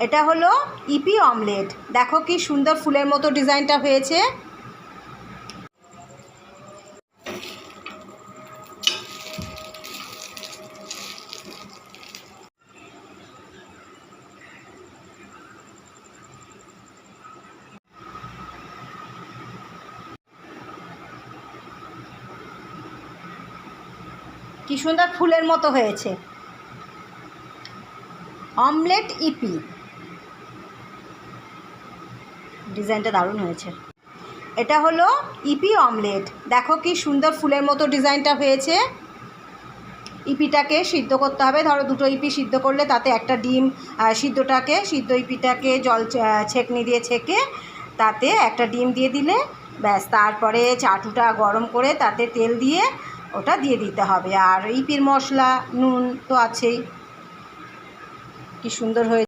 এটা হলো E P omelette. দেখো কি সুন্দর ফুলের মতো ডিজাইনটা হয়েছে। কি সুন্দর ফুলের মতো হয়েছে অমলেট ইপি। ডিজাইনটা দারুণ হয়েছে। এটা হলো ইপি অমলেট। দেখো কি সুন্দর ফুলের মতো ডিজাইনটা হয়েছে। ইপিটাকে সিদ্ধ করতে হবে। ধরো দুটো ইপি সিদ্ধ করলে তাতে একটা ডিম সিদ্ধ ইপিটাকে জল ছেঁকনি দিয়ে ছেঁকে তাতে একটা ডিম দিয়ে দিলে ব্যাস, তারপরে চাটুটা গরম করে তাতে তেল দিয়ে ওটা দিয়ে দিতে হবে। আর ইপির মশলা নুন তো আছেই। কি সুন্দর হয়েছে।